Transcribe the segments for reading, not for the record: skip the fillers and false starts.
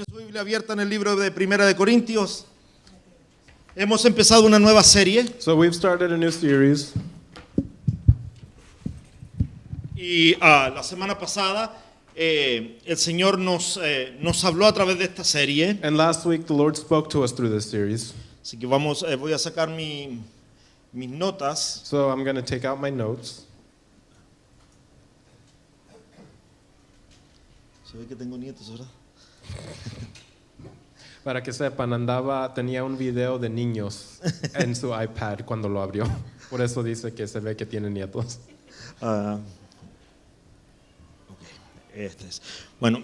Su Biblia abierta en el libro de Primera de Corintios. Hemos empezado una nueva serie. So we've started a new series. Y la semana pasada el Señor nos habló a través de esta serie. And last week the Lord spoke to us through this series. Así que voy a sacar mis notas. So I'm going to take out my notes. Se ve que tengo nietos, ¿verdad? Para que sepan, tenía un video de niños en su iPad cuando lo abrió. Por eso dice que se ve que tiene nietos. Ok, este es. Bueno,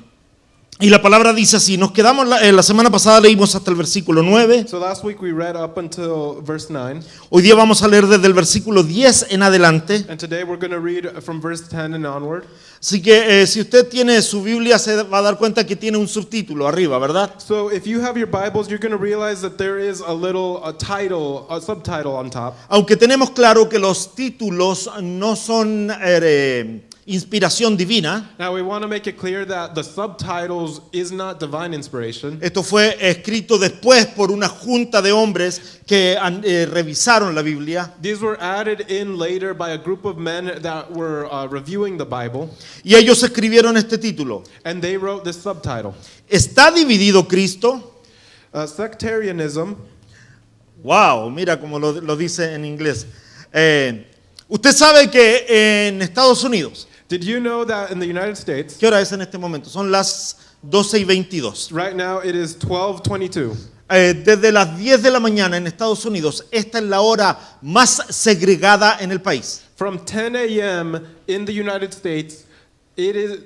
y la palabra dice así, nos quedamos, la semana pasada leímos hasta el versículo 9. So last week we read up until verse 9. Hoy día vamos a leer desde el versículo 10 en adelante. And today we're going to read from verse 10 and onward. Así que si usted tiene su Biblia se va a dar cuenta que tiene un subtítulo arriba, ¿verdad? So if you have your Bibles, you're going to realize that there is a subtitle on top. Aunque tenemos claro que los títulos no son inspiración divina. Now we want to make it clear that the subtitles is not divine inspiration. Esto fue escrito después por una junta de hombres que revisaron la Biblia. These were added in later by a group of men that were reviewing the Bible. Y ellos escribieron este título. And they wrote this subtitle. ¿Está dividido Cristo? Sectarianism. Wow, mira cómo lo dice en inglés. Usted sabe que en Estados Unidos, Did you know that in the United States, ¿qué hora es en este momento? Son las 12:22. right now it is 12:22. Desde las 10 de la mañana en Estados Unidos, esta es la hora más segregada en el país. From 10 a.m. in the United States, it is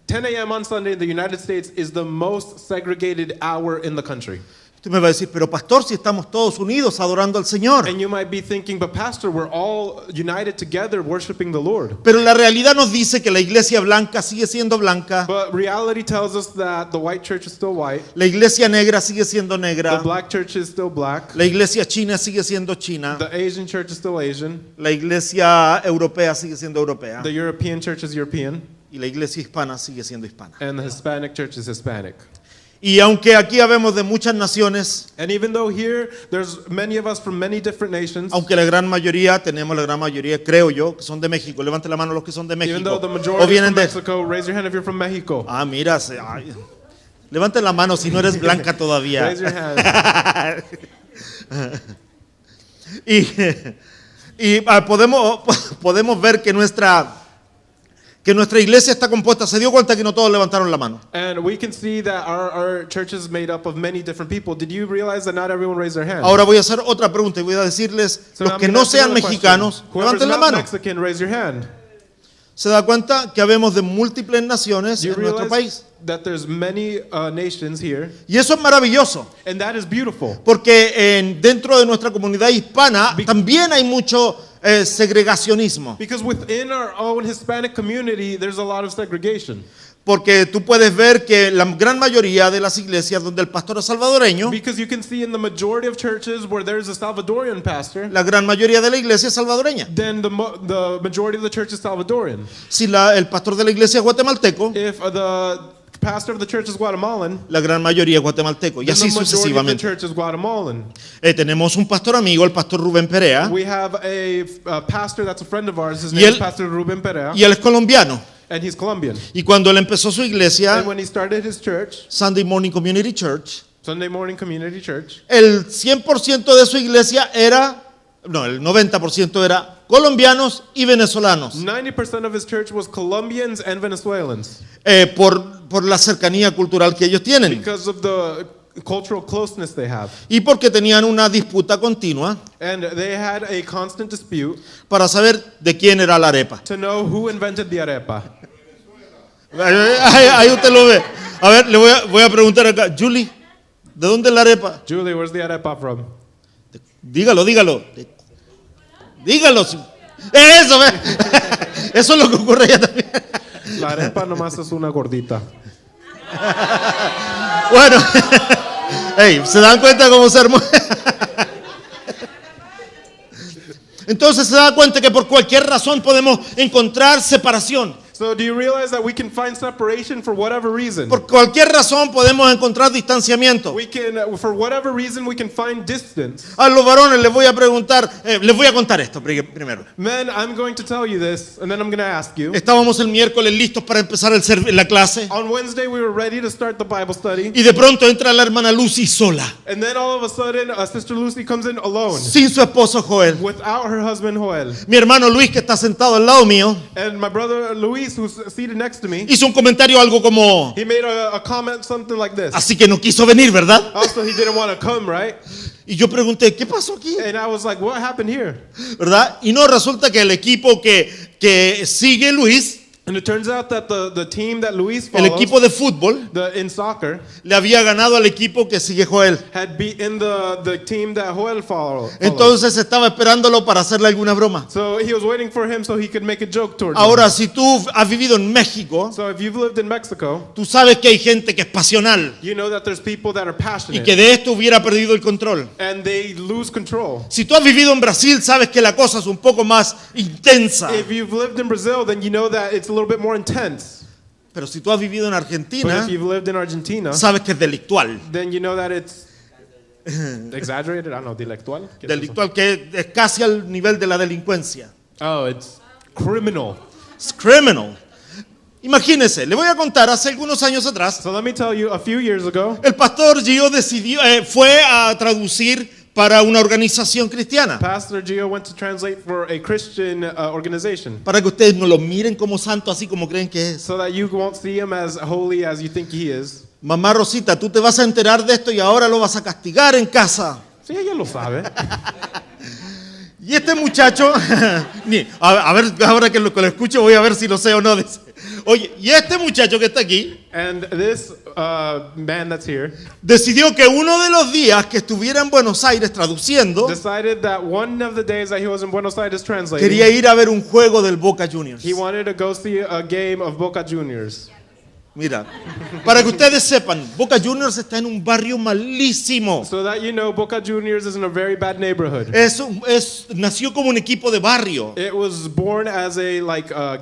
10 a.m. on Sunday in the United States is the most segregated hour in the country. Usted me va a decir, pero pastor, si estamos todos unidos adorando al Señor. And you might be thinking, but pastor, we're all united together worshiping the Lord. Pero la realidad nos dice que la iglesia blanca sigue siendo blanca. But reality tells us that the white church is still white. La iglesia negra sigue siendo The negra. black church is still black. La iglesia china sigue siendo china. The Asian church is still Asian. La iglesia europea sigue siendo europea. The European church is European. Y la iglesia hispana sigue siendo hispana. And the Hispanic church is Hispanic. Y aunque aquí habemos de muchas naciones, And even though here there's many of us from many different nations, aunque tenemos la gran mayoría, creo yo, que son de México. Levante la mano los que son de even México. though the O majority is vienen from de... Mexico, raise your hand if you're from Mexico. Mira. Levante la mano si no eres blanca todavía. Raise your hand. y podemos ver que nuestra iglesia está compuesta. Se dio cuenta que no todos levantaron la mano. And we can see that our church is made up of many different people. Did you realize that not everyone raised their hand? Ahora voy a hacer otra pregunta y voy a decirles, So los I'm que gonna no ask sean another question. mexicanos, Whoever's levanten la not mano. Mexican, raise your hand. Se da cuenta que habemos de múltiples naciones You en nuestro realize país. that there's many nations here, Y eso es maravilloso, and that is beautiful. porque dentro de nuestra comunidad hispana también hay mucho segregacionismo. Because within our own Hispanic community, there's a lot of segregation. Porque tú puedes ver que la gran mayoría de las iglesias donde el pastor es salvadoreño, Because you can see in the majority of churches where there's a Salvadorian pastor, la gran mayoría de la iglesia es salvadoreña. then the majority of the church is Salvadorian. Si el pastor de la iglesia es guatemalteco, If the pastor of the church is Guatemalan, la gran mayoría es guatemalteco. Y then así the majority of the sucesivamente. church is Guatemalan. Tenemos un pastor amigo, el pastor Rubén Perea, We have a pastor that's a friend of ours. His Y name él- is Pastor Ruben Perea, y él es colombiano. and he's Colombian. Y cuando él empezó su iglesia, And when he started his church, Sunday Morning Community Church, Sunday Morning Community Church, el 100% de su iglesia el 90% era colombianos y venezolanos. 90% of his church was Colombians and Venezuelans Por la cercanía cultural que ellos tienen. because of the cultural closeness they have. Y porque tenían una disputa continua And they had a constant dispute para saber de quién era la arepa. to know who invented the arepa. Ahí usted lo ve. A ver, le voy a preguntar acá. Julie, ¿de dónde es la arepa? Julie, where's the arepa from? Dígalo. Dígalo. Eso, ve. Eso es lo que ocurre allá también. La arepa nomás es una gordita. Bueno, hey, ¿se dan cuenta cómo se armó? Entonces se da cuenta que por cualquier razón podemos encontrar separación. So do you realize that we can find separation for whatever reason? Por cualquier razón podemos encontrar distanciamiento. We can, for whatever reason, we can find distance. A los varones les voy a preguntar, les voy a contar esto primero. Men, I'm going to tell you this, and then I'm going to ask you. Estábamos el miércoles listos para empezar la clase On Wednesday, we were ready to start the Bible study, y de pronto entra la hermana Lucy sola, and then all of a sudden, Sister Lucy comes in alone, sin su esposo Joel. without her husband Joel. Mi hermano Luis, que está sentado al lado mío, And my brother Luis, who's seated next to me, hizo un comentario algo como, he made a comment, something like this. así que no quiso venir, ¿verdad? Also, he didn't want to come, right? Y yo pregunté, ¿qué pasó aquí? And I was like, what happened here? ¿Verdad? Y no, resulta que el equipo que sigue Luis, And it turns out that the team that Luis el follows, equipo de fútbol, in soccer, le había ganado al equipo que sigue Joel. had beaten the team that Joel follows. Entonces estaba esperándolo para hacerle alguna broma. So he was waiting for him so he could make a joke towards Ahora, him. si tú has vivido en México, So if you've lived in Mexico, tú sabes que hay gente que es pasional you know that there's people that are y passionate que de esto hubiera perdido el control. and they lose control. Si tú has vivido en Brasil, sabes que la cosa es un poco más intensa. If you've lived in Brazil, then you know that it's a little bit more intense. Pero si tú has vivido en But Argentina, if you've lived in Argentina, sabes que es delictual. then you know that it's exaggerated. I don't know, delictual. ¿Qué es eso? Delictual, que es casi al nivel de la delincuencia. Oh, it's criminal. Es criminal. Imagínese, le voy a contar, hace algunos años atrás, So let me tell you, a few years ago, el pastor Gio fue a traducir para una organización cristiana. Pastor Gio went to translate for a Christian organization Para que ustedes no lo miren como santo así como creen que es. so that you won't see him as holy as you think he is. Mamá Rosita, tú te vas a enterar de esto y ahora lo vas a castigar en casa. Sí, ella lo sabe. Y este muchacho, a ver, ahora que lo escucho voy a ver si lo sé o no. Dice. Oye, y este muchacho que está aquí And this man that's here decidió que uno de los días que estuviera en Buenos Aires traduciendo, decided that one of the days that he was in Buenos Aires translating, quería ir a ver un juego del Boca Juniors. he wanted to go see a game of Boca Juniors. Mira, para que ustedes sepan, Boca Juniors está en un barrio malísimo. So that you know, Boca Juniors is in a very bad neighborhood. Nació como un equipo de barrio. It was born as a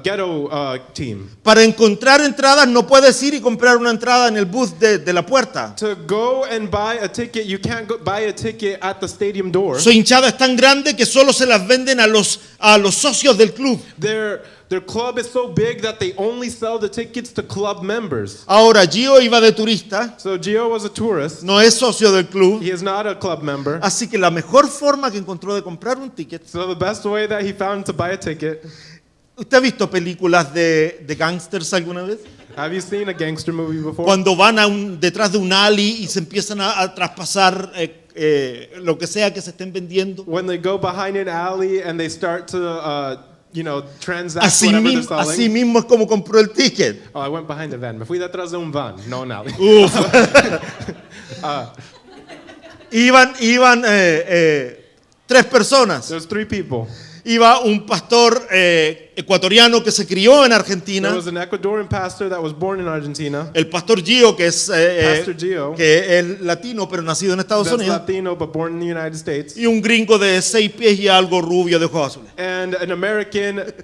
ghetto team. Para encontrar entradas no puedes ir y comprar una entrada en el booth de la puerta. To go and buy a ticket, you can't buy a ticket at the stadium door. Su hinchada es tan grande que solo se las venden a los socios del club. Their club is so big that they only sell the tickets to club members. Ahora, Gio iba de turista, So Gio was a tourist. no es socio del club, He is not a club member. así que la mejor forma que encontró de comprar un ticket. So the best way that he found to buy a ticket. ¿Usted ha visto películas de gangsters alguna vez? Have you seen a gangster movie before? Cuando van detrás de un alley y se empiezan a traspasar lo que sea que se estén vendiendo. When they go behind an alley and they start to transact whatever they're selling. Así mismo es como compró el ticket. Oh, I went behind the van. Me fui detrás de un van, no un alley. Uf. Iban 3 personas. There's 3 people. Iba un pastor ecuatoriano que se crió en Argentina. There was an Ecuadorian pastor that was born in Argentina. El pastor Gio, que es Pastor Gio, que es latino pero nacido en Estados that's Unidos. Latino but born in the United States. Y un gringo de 6 pies y algo rubio de ojos azules. And an American,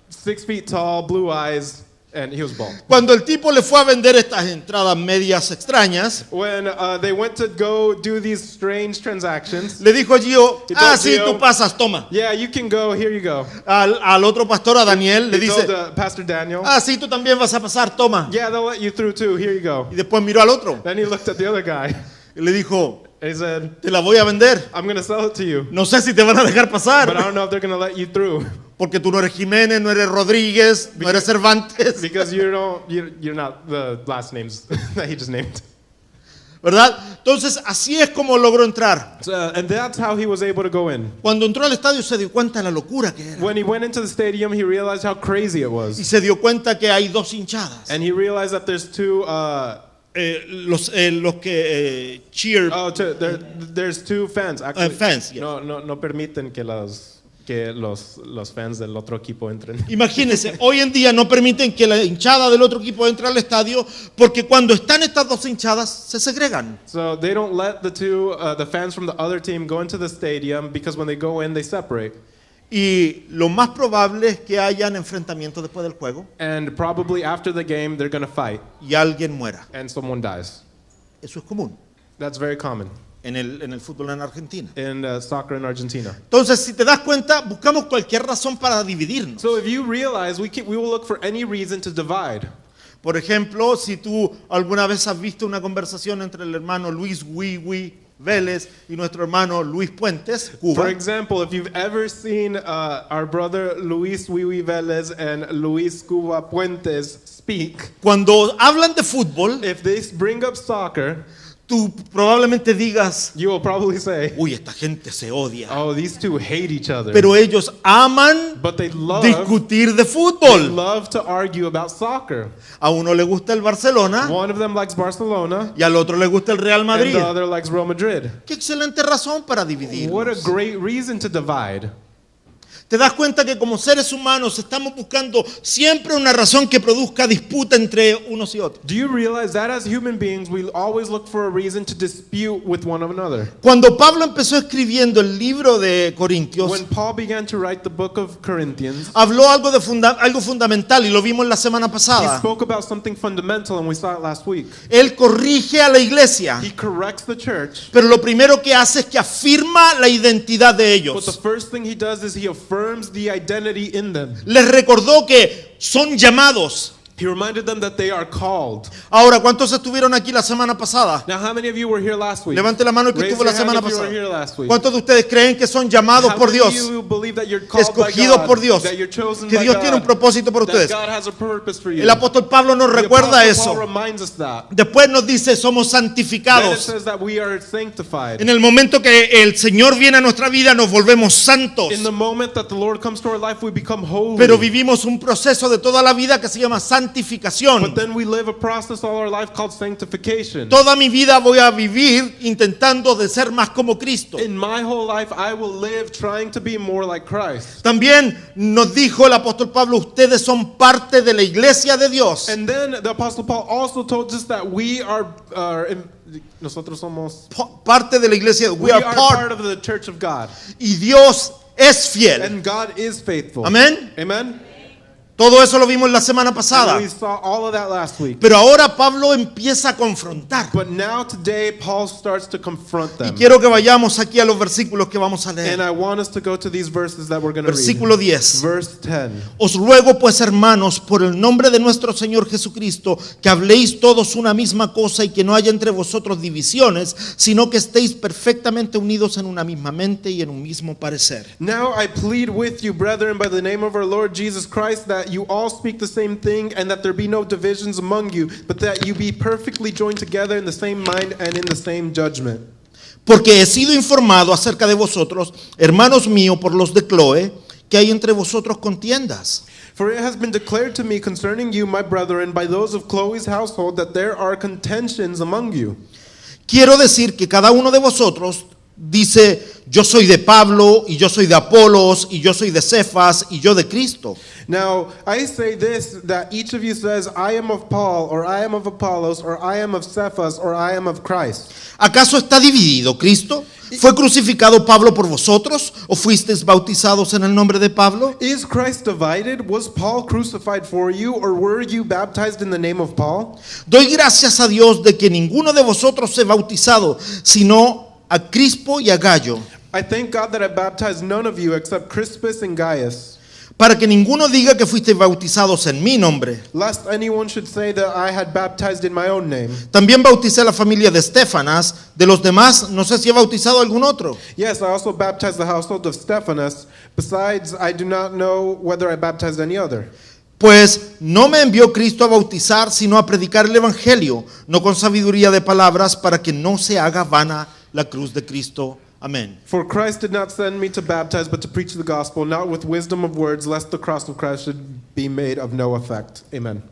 6 feet tall, blue eyes, and he was bald. Cuando el tipo le fue a vender estas entradas medias extrañas, When they went to go do these strange transactions, le dijo a Gio, He told sí, Gio, tú pasas, toma. yeah, you can go, here you go. Al otro pastor, a Daniel, le He told dice, Pastor Daniel, sí, tú también vas a pasar, toma. yeah, they'll let you through too, here you go. Y después miró al otro Then he looked at the other guy y le dijo, and he said, te la voy a vender. I'm going to sell it to you, No sé si te van a dejar but I pasar, don't know if they're going to let you through porque tú no eres Jiménez, no eres Rodríguez, no eres Cervantes, because you're not the last names that he just named. ¿verdad? Entonces, así es como logró entrar. And that's how he was able to go in. Cuando entró al estadio se dio cuenta de la locura que era. When he went into the stadium, he realized how crazy it Y was. se dio cuenta que hay 2 hinchadas. And he realized that there's 2 Los que cheer there's 2 fans actually. fans, yeah. No permiten que los fans del otro equipo entren. Imagínense, hoy en día no permiten que la hinchada del otro equipo entre al estadio porque cuando están estas 2 hinchadas se segregan. So they don't let the fans from the other team go into the stadium because when they go in they separate. Y lo más probable es que hayan enfrentamientos después del juego And probably after the game, they're going to fight y alguien muera. and someone dies. Eso es común That's very common en el fútbol en Argentina. in soccer in Argentina. Entonces, si te das cuenta, buscamos cualquier razón para dividirnos. So if you realize, we will look for any reason to divide. Por ejemplo, si tú alguna vez has visto una conversación entre el hermano Luis Wiwi Vélez y nuestro hermano Luis Puentes, For Cuba, example, if you've ever seen our brother Luis Wiwi Vélez and Luis Cuba Puentes speak, cuando hablan de fútbol, if they bring up soccer, tú probablemente digas, you will probably say, uy, esta gente se odia. oh, these two hate each other. Pero ellos aman But they love discutir de fútbol. to argue about soccer. A uno le gusta el Barcelona One of them likes Barcelona, y al otro le gusta el Real and Madrid. the other likes Real Madrid. Qué excelente razón para What a dividirnos. great reason to divide. Te das cuenta que como seres humanos estamos buscando siempre una razón que produzca disputa entre unos y otros. Do you realize that as human beings, we always look for a reason to dispute with one another? Cuando Pablo empezó escribiendo el libro de Corintios, When Paul began to write the book of Corinthians, habló algo algo fundamental y lo vimos la semana he pasada. spoke about something fundamental, and we saw it last week. Él corrige a la iglesia, He corrects the church, pero lo primero que hace es que afirma la identidad de but the ellos. first thing he does is he affirms the identity in them. Les recordó que son llamados. He reminded them that they are called. Ahora, ¿cuántos estuvieron aquí la semana pasada? Now, how many of you were here last week? Levante la mano el que Raise estuvo your la hand semana if you were pasada. here last week. ¿Cuántos de ustedes creen que son llamados How por many Dios? of you believe that you're called by Escogidos God, por Dios. that you're chosen Que by Dios God, tiene un propósito para that ustedes. God has a purpose for you? El apóstol Pablo nos The recuerda Apostle eso. Paul reminds us that. Después nos dice, somos Then it santificados. says that we are sanctified. En el momento que el Señor viene a nuestra vida, nos volvemos santos. In the moment that the Lord comes to our life, we become holy. Pero vivimos un proceso de toda la vida que se llama santificación. But then we live a process all our life called sanctification. Toda mi vida voy a vivir intentando de ser más como Cristo. In my whole life, I will live trying to be more like Christ. También nos dijo el apóstol Pablo, ustedes son parte de la iglesia de Dios. And then the Apostle Paul also told us that we are nosotros somos Parte de la iglesia, we are part. of the church of God. Y Dios es fiel. And God is faithful. Amén. Amen. Todo eso lo vimos la semana pasada. And we saw all of that last week. Pero ahora Pablo empieza a confrontar. But now today, Paul starts to confront Y them. quiero que vayamos aquí a los versículos que vamos a And leer. I want us to go to these verses that we're going to read. Versículo 10. Verse 10. Os ruego pues, hermanos, por el nombre de nuestro Señor Jesucristo, que habléis todos una misma cosa y que no haya entre vosotros divisiones, sino que estéis perfectamente unidos en una misma mente y en un mismo parecer. Now I plead with you, brethren, by the name of our Lord Jesus Christ, that you all speak the same thing, and that there be no divisions among you, but that you be perfectly joined together in the same mind and in the same judgment. Porque he sido informado acerca de vosotros, hermanos míos, por los de Cloe, que hay entre vosotros contiendas. For it has been declared to me concerning you, my brethren, by those of Chloe's household, that there are contentions among you. Quiero decir que cada uno de vosotros dice, yo soy de Pablo, y yo soy de Apolos, y yo soy de Cefas, y yo de Cristo. Now, I say this, that each of you says, I am of Paul, or I am of Apollos, or I am of Cephas, or I am of Christ. ¿Acaso está dividido Cristo? ¿Fue crucificado Pablo por vosotros? ¿O fuisteis bautizados en el nombre de Pablo? Is Christ divided? Was Paul crucified for you, or were you baptized in the name of Paul? Doy gracias a Dios de que ninguno de vosotros se bautizado, sino a Crispo y a Gallo, I thank God that I baptized none of you except Crispus and Gaius, para que ninguno diga que fuisteis bautizados en mi nombre. lest anyone should say that I had baptized in my own name. También bauticé a la familia de Estefanas, de los demás no sé si he bautizado a algún otro. Yes, I also baptized the household of Stephanas. Besides, I do not know whether I baptized any other. Pues no me envió Cristo a bautizar, sino a predicar el evangelio, no con sabiduría de palabras, para que no se haga vana la cruz de Cristo. Amén. For Christ did not send me to baptize, but to preach the gospel, not with wisdom of words, lest the cross of Christ should be made of no effect. Amen.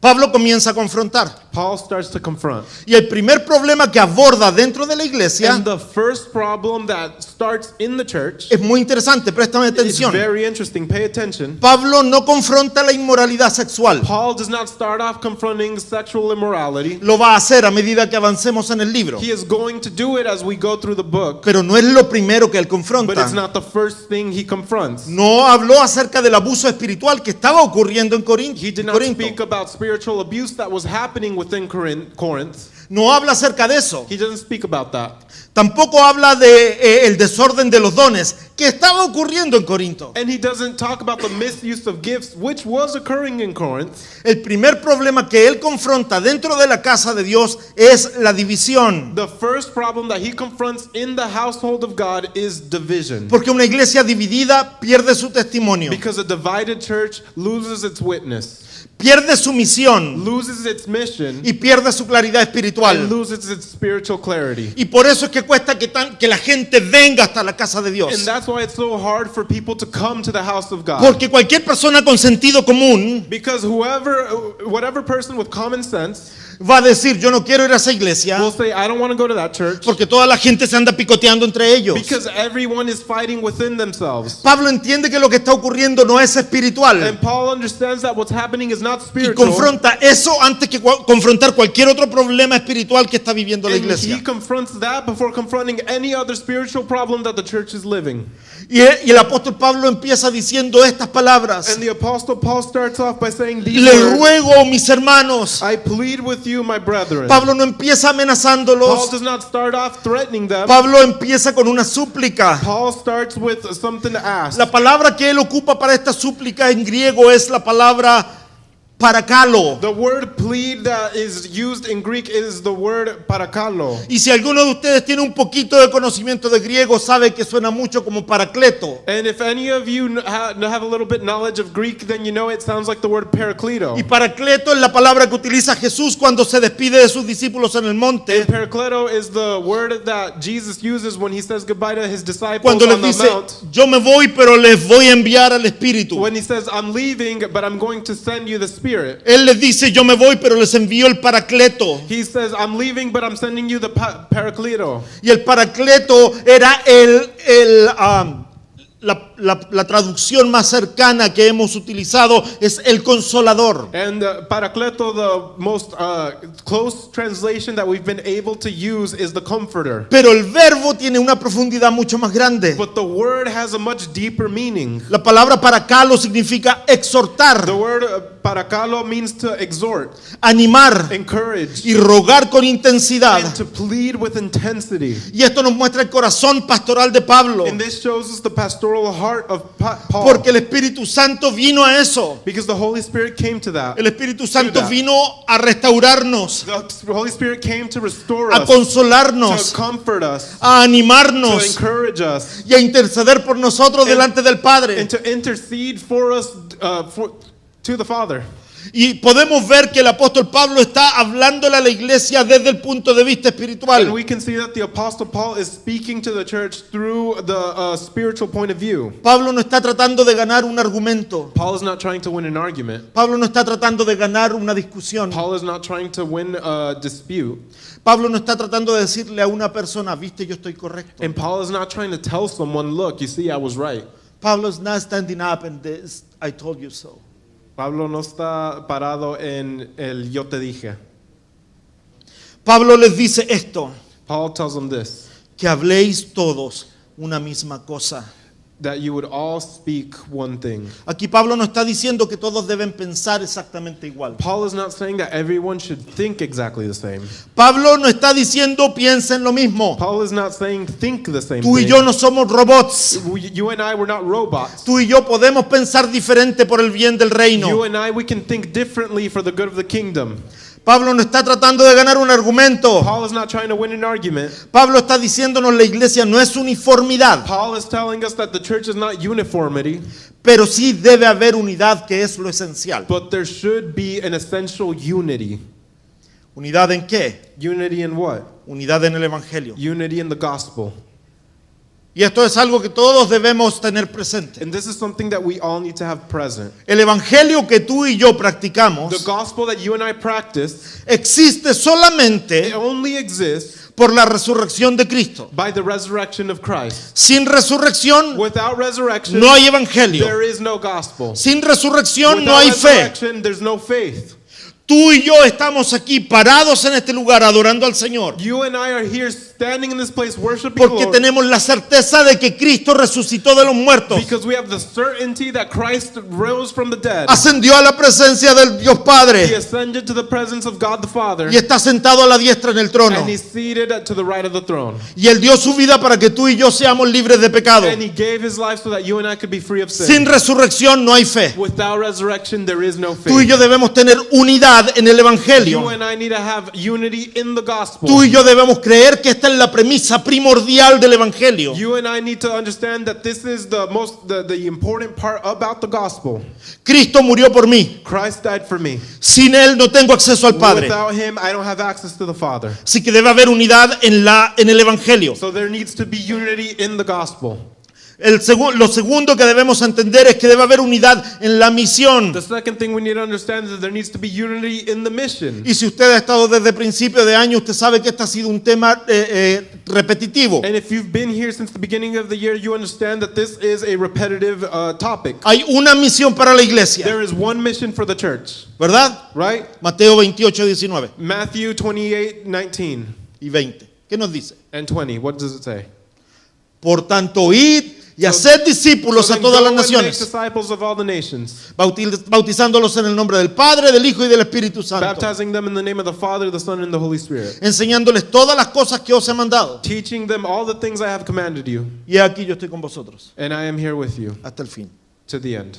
Pablo comienza a confrontar. Paul starts to confront. Y el primer problema que aborda dentro de la iglesia And the first problem that starts in the church es muy interesante, préstame is atención. very interesting. Pay attention. Pablo no confronta la inmoralidad sexual. Paul does not start off confronting sexual immorality. Lo va a hacer a medida que avancemos en el libro. He is going to do it as we go through the book, Pero no es lo primero que él but it's confronta. not the first thing he confronts. No habló acerca del abuso espiritual que estaba ocurriendo en He did not Corinto. speak about spiritual abuse that was happening within Corinth. No habla acerca de eso. He doesn't speak about that. Tampoco habla de el desorden de los dones que estaba ocurriendo en Corinto. And he doesn't talk about the misuse of gifts, which was occurring in Corinth. El primer problema que él confronta dentro de la casa de Dios es la división. The first problem that he confronts in the household of God is division. Porque una iglesia dividida pierde su testimonio, Because a divided church loses its witness, pierde su misión loses its mission, y pierde su claridad and espiritual. loses its spiritual clarity. Y por eso es que cuesta que la gente venga hasta la casa de And Dios. that's why it's so hard for people to come to the house of God. Porque cualquier persona con sentido común Because whatever person with common sense va a decir, yo no quiero ir a esa iglesia will say, I don't want to go to that church porque toda la gente se anda picoteando entre ellos. because everyone is fighting within themselves. Pablo entiende que lo que está ocurriendo no es espiritual And Paul understands that what's happening is not y spiritual. confronta eso antes que confrontar cualquier otro problema espiritual que está viviendo la And he iglesia. confronts that before confronting any other spiritual problem that the church is living. Y el apóstol Pablo empieza diciendo estas palabras: And the apostle Paul starts off by saying these les words, ruego, mis hermanos. I plead with you, my brethren. Pablo no empieza Paul amenazándolos. does not start off threatening them. Pablo empieza con una súplica. Paul starts with something to ask. La palabra que él ocupa para esta súplica en griego es la palabra parakalo. The word plead that is used in Greek is the word parakalo. Y si alguno de ustedes tiene un poquito de conocimiento de griego, sabe que suena mucho como paracleto. And if any of you have a little bit knowledge of Greek, then you know it sounds like the word parakleto. Y paracleto es la palabra que utiliza Jesús cuando se despide de sus discípulos en el monte. And parakleto is the word that Jesus uses when he says goodbye to his disciples Cuando les on the dice, mount. yo me voy, pero les voy a enviar al Espíritu. When he says, I'm leaving, but I'm going to send you the Spirit. Él les dice, yo me voy, pero les envío el paracleto. He says, I'm leaving, but I'm sending you the parakleto. Y el paracleto era la traducción más cercana que hemos utilizado es el consolador. And parakleto, the most close translation that we've been able to use is the comforter. Pero el verbo tiene una profundidad mucho más grande. But the word has a much deeper meaning. La palabra paracalo significa exhortar, The word parakalo means to exhort, animar encourage, y rogar con intensidad. and to plead with intensity. Y esto nos muestra el corazón pastoral de Pablo, And this shows us the pastoral heart of Paul. porque el Espíritu Santo vino a eso. Because the Holy Spirit came to that. El Espíritu Santo that. vino a restaurarnos, The Holy Spirit came to restore a us, consolarnos, to comfort us, a to animarnos encourage us, y a interceder por nosotros delante del Padre. and to intercede for us to the Father. Y podemos ver que el apóstol Pablo está hablándole a la iglesia desde el punto de vista And espiritual. we can see that the Apostle Paul is speaking to the church through the spiritual point of view. Pablo no está tratando de ganar un argumento. Paul is not trying to win an argument. Pablo no está tratando de ganar una discusión. Paul is not trying to win a dispute. Pablo no está tratando de decirle a una persona, viste, yo estoy correcto. And Paul is not trying to tell someone, look, you see, I was right. Pablo is not standing up and this, I told you so. Pablo no está parado en el yo te dije. Pablo les dice esto, Paul tells them this, que habléis todos una misma cosa. that you would all speak one thing. Aquí Pablo no está diciendo que todos deben pensar exactamente igual. Paul is not saying that everyone should think exactly the same. Pablo no está diciendo piensen lo mismo. Paul is not saying think the same Tú y thing. yo no somos robots. You and I, we're not robots. Tú y yo podemos pensar diferente por el bien del You reino. and I, we can think differently for the good of the kingdom. Pablo no está tratando de ganar un argumento. Paul is not trying to win an argument. Pablo está diciéndonos la iglesia no es uniformidad, Paul is telling us that the church is not uniformity, pero sí debe haber unidad, que es lo esencial. but there should be an essential unity. ¿Unidad en qué? Unity in what? Unidad en el evangelio. Unity in the gospel. Y esto es algo que todos debemos tener presente. And this is something that we all need to have present. El evangelio que tú y yo The practicamos gospel that you and I practice, existe it solamente only exists por la resurrección de Cristo. by the resurrection of Christ. Sin resurrección Without resurrection, no hay evangelio. there is no gospel. Sin resurrección no Without hay fe. resurrection, there's no faith. Tú y yo estamos aquí parados en este lugar adorando al Señor You and I are here standing in this place worshiping porque Lord tenemos la certeza de que Cristo resucitó de los muertos, because we have the certainty that Christ rose from the dead. ascendió a la presencia del Dios He Padre ascended to the presence of God the Father, y está sentado a la diestra en el trono. and he's seated to the right of the throne. Y Él dio su vida para que tú y yo seamos libres de pecado. And he gave his life so that you and I could be free of sin. Sin resurrección no hay fe. Without resurrection, there is no Tú y faith. yo debemos tener unidad en el You Evangelio. and I need to have unity in the gospel. Tú y yo debemos creer que esta es la premisa primordial del Evangelio. You and I need to understand that this is the important part about the gospel. Cristo murió por mí. Christ died for me. Sin Él no tengo acceso al Padre. Without him, I don't have access to the Father. Así que debe haber unidad en el Evangelio. So there needs to be unity in the gospel. Lo segundo que debemos entender es que debe haber unidad en la misión. The second thing we need to understand is that there needs to be unity in the mission. Y si usted ha estado desde principio de año, usted sabe que este ha sido un tema repetitivo. And if you've been here since the beginning of the year, you understand that this is a repetitive topic. Hay una misión para la iglesia, There is one mission for the church, ¿verdad? right? Mateo 28, 19 Matthew 28:19 y 20. ¿Qué nos dice? and 20. What does it say? Por tanto, id y haced discípulos So a then todas go las and make naciones, disciples of all the nations, bautizándolos en el nombre del Padre, del Hijo y del Espíritu Santo, baptizing them in the name of the Father, the Son, and the Holy Spirit, enseñándoles todas las cosas que os he mandado. teaching them all the things I have commanded you. Y aquí yo estoy con vosotros And I am here with you hasta el fin. to the end.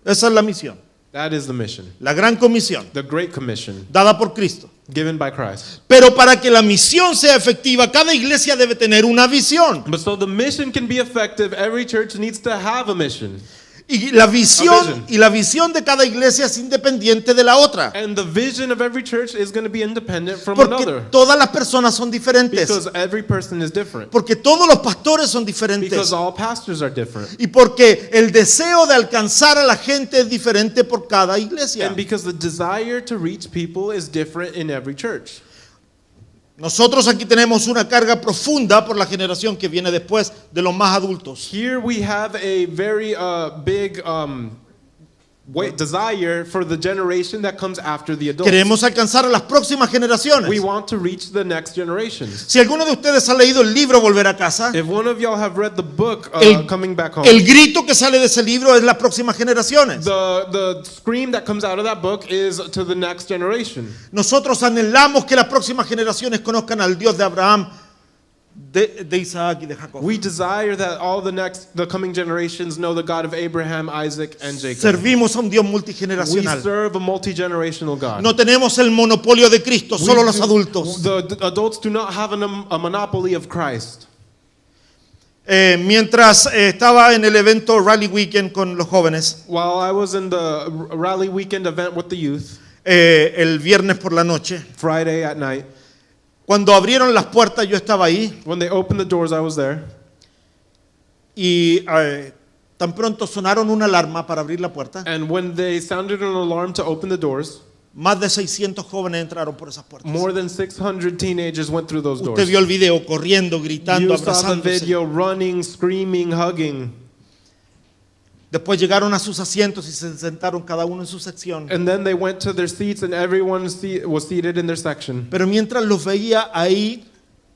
Esa es la misión, That is the mission, la gran comisión the Great Commission, dada por Cristo. given by Christ. Pero para que la misión sea efectiva, cada iglesia debe tener una visión. But so the mission can be effective, every church needs to have a mission. Y la A vision. visión de cada iglesia es independiente de la otra. And the vision of every church is going to be independent from Porque another. todas las personas son diferentes. Because every person is different. Porque todos los pastores son Because diferentes. all pastors are different. Y porque el deseo de alcanzar a la gente es diferente por cada iglesia. And because the desire to reach people is different in every church. Nosotros aquí tenemos una carga profunda por la generación que viene después de los más adultos. Here we have a very big desire for the generation that comes after the adults. Queremos alcanzar a las próximas generaciones. We want to reach the next generations. Si alguno de ustedes ha leído el libro Volver a Casa, If one of y'all have read the book Coming Back Home, el grito que sale de ese libro es las próximas generaciones. the scream that comes out of that book is to the next generation. Nosotros anhelamos que las próximas generaciones conozcan al Dios de Abraham, de Isaac y de Jacob. We desire that all the coming generations know the God of Abraham, Isaac, and Jacob. Servimos a un Dios We multigeneracional. serve a multi-generational God. No tenemos el monopolio de Cristo, solo los adultos. The adults do not have a monopoly of Christ. Mientras estaba en el evento Rally Weekend con los jóvenes, While I was in the rally weekend event with the youth, el viernes por la noche, Friday at night, cuando abrieron las puertas yo estaba ahí when they opened the doors, I was there. y tan pronto sonaron una alarma para abrir la puerta, And when they sounded an alarm to open the doors, más de 600 jóvenes entraron por esas puertas. more than 600 teenagers went through those doors. Usted vio el video corriendo, gritando, You saw the abrazándose. video, running, screaming, hugging. Después llegaron a sus asientos y se sentaron cada uno en su sección. And then they went to their seats and everyone was seated in their section. Pero mientras los veía ahí,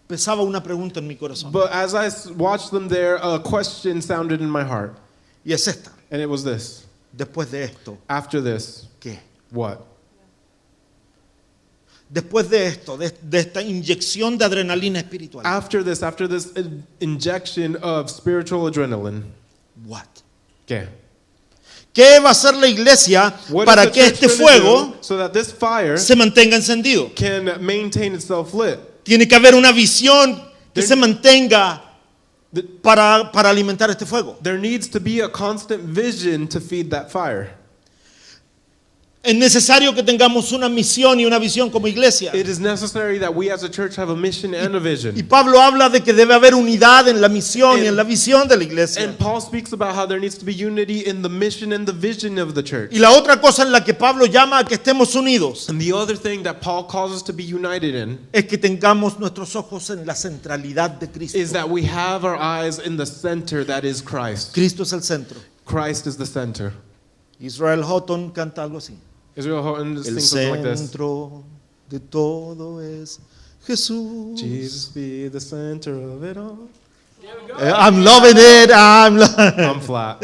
pesaba una pregunta en mi corazón. But as I watched them there, a question sounded in my heart. Y es esta. And it was this. Después de esto, After this, ¿qué? what? Después de esto, de esta inyección de adrenalina espiritual. After this injection of spiritual adrenaline, What? ¿qué? ¿Qué va a hacer la iglesia What para is the que church este gonna fuego do so that this fire se mantenga encendido? can maintain itself lit? Tiene que haber una visión que There- se mantenga The- para alimentar este fuego. There needs to be a constant vision to feed that fire. Es necesario que tengamos una misión y una visión como iglesia. It is necessary that we as a church have a mission and a vision. Y Pablo habla de que debe haber unidad en la misión y en la visión de la iglesia. And Paul speaks about how there needs to be unity in the mission and the vision of the church. Y la otra cosa en la que Pablo llama a que estemos unidos And the other thing that Paul calls us to be united in es que tengamos nuestros ojos en la centralidad de Cristo. is that we have our eyes in the center that is Christ. Cristo es el centro. Christ is the center. Israel Houghton canta algo así. Israel Houghton El sings something like this. centro de todo es Jesús. Jesus be the center of it all. I'm loving it. I'm flat.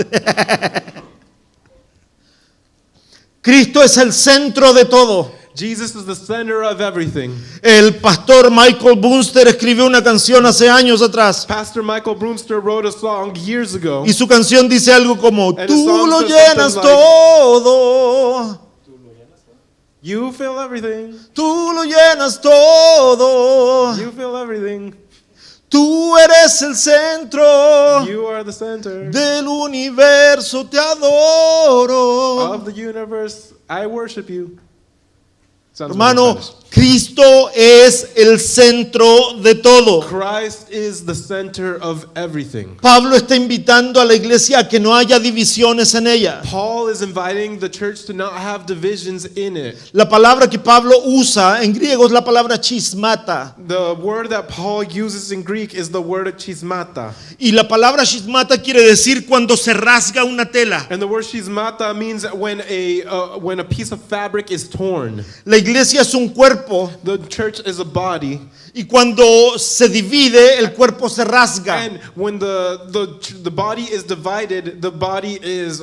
Cristo es el centro de todo. Jesus is the center of everything. El pastor Michael Bunster escribió una canción hace años atrás Pastor Michael Broomster wrote a song years ago. y su canción dice algo como And the tú song lo says llenas something like- todo, You fill everything. tú lo llenas todo, You fill everything. tú eres el centro You are the center del universo, te adoro. of the universe. I worship you. Sounds Hermano, weird in Spanish. Cristo es el centro de todo. Christ is the center of everything. Pablo está invitando a la iglesia a que no haya divisiones en ella. Paul is inviting the church to not have divisions in it. La palabra que Pablo usa en griego es la palabra chismata. The word that Paul uses in Greek is the word chismata. Y la palabra chismata quiere decir cuando se rasga una tela. And the word chismata means when a piece of fabric is torn. La iglesia es un cuerpo The church is a body. y cuando se divide el cuerpo se rasga. And when the body is divided, the body is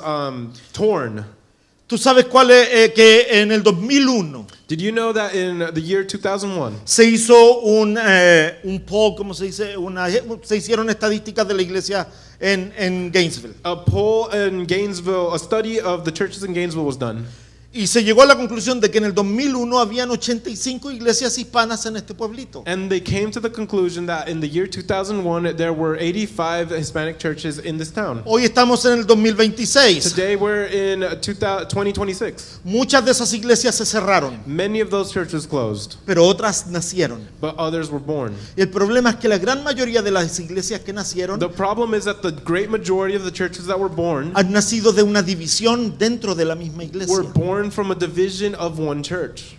torn. Tú sabes cuál es que en el 2001 Did you know that in the year 2001, se hizo un poll, ¿cómo se dice? Se hicieron estadísticas de la iglesia en Gainesville. a poll in Gainesville, a study of the churches in Gainesville was done? Y se llegó a la conclusión de que en el 2001 habían 85 iglesias hispanas en este pueblito. And they came to the conclusion that in the year 2001, there were 85 Hispanic churches in this town. Hoy estamos en el 2026. Today we're in 2026. Muchas de esas iglesias se cerraron, Many of those churches closed, pero otras nacieron. but others were born. Y el problema es que la gran mayoría de las iglesias que nacieron The problem is that the great majority of the churches that were born han nacido de una división dentro de la misma iglesia. were born from a division of one church.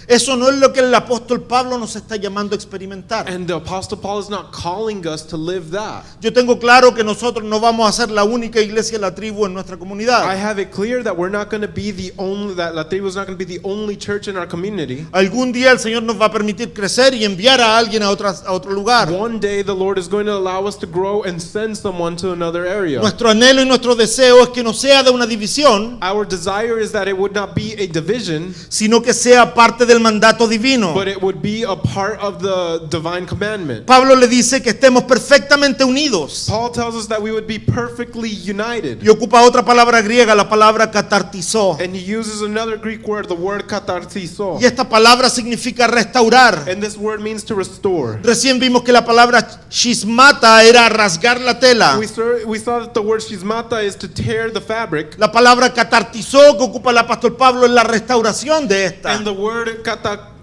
Eso no es lo que el apóstol Pablo nos está llamando a experimentar. And the Apostle Paul is not calling us to live that. Yo tengo claro que nosotros no vamos a ser la única iglesia de la tribu en nuestra I comunidad. have it clear that we're not going to be the only, that La Tribu is not going to be the only church in our community. Algún día el Señor nos va a permitir crecer y enviar a alguien a otro lugar. One day the Lord is going to allow us to grow and send someone to another area. Nuestro anhelo y nuestro deseo es que no sea de una división, Our desire is that it would not be a division, sino que sea parte del mandato divino. but it would be a part of the divine commandment. Pablo le dice que estemos perfectamente unidos. Paul tells us that we would be perfectly united. Y ocupa otra palabra griega, la palabra catartizo. And he uses another Greek word, the word katartizo. Y esta palabra significa restaurar. And this word means to restore. Recién vimos que la palabra chismata era rasgar la tela. We saw that the word shizmata is to tear the fabric. La palabra catartizo que ocupa el apóstol Pablo es la restauración de esta. And the word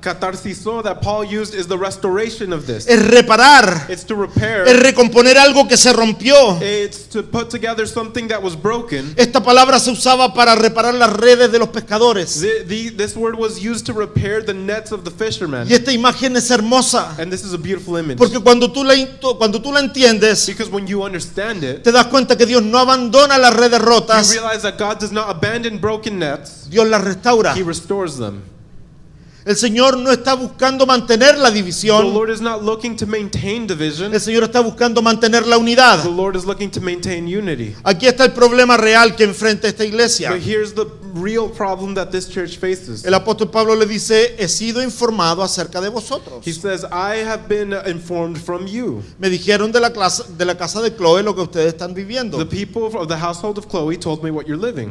katartizo that Paul used is the restoration of this. Es reparar, It's to repair. es recomponer algo que se rompió. It's to put together something that was broken. Esta palabra se usaba para reparar las redes de los pescadores. This word was used to repair the nets of the fishermen. Y esta imagen es hermosa, And this is a beautiful image. porque cuando tú la entiendes, Because when you understand it, te das cuenta que Dios no abandona las redes you rotas, realize that God does not abandon broken nets. Dios las restaura. He restores them. El Señor no está buscando mantener la The división, Lord is not looking to maintain division. el Señor está buscando mantener la unidad. The Lord is looking to maintain unity. Aquí está el problema real que enfrenta esta iglesia. But here's the real problem that this church faces. El apóstol Pablo le dice, he sido informado acerca de vosotros. He says, I have been informed from you. Me dijeron de la casa de Chloe lo que ustedes están viviendo. The people of the household of Chloe told me what you're living.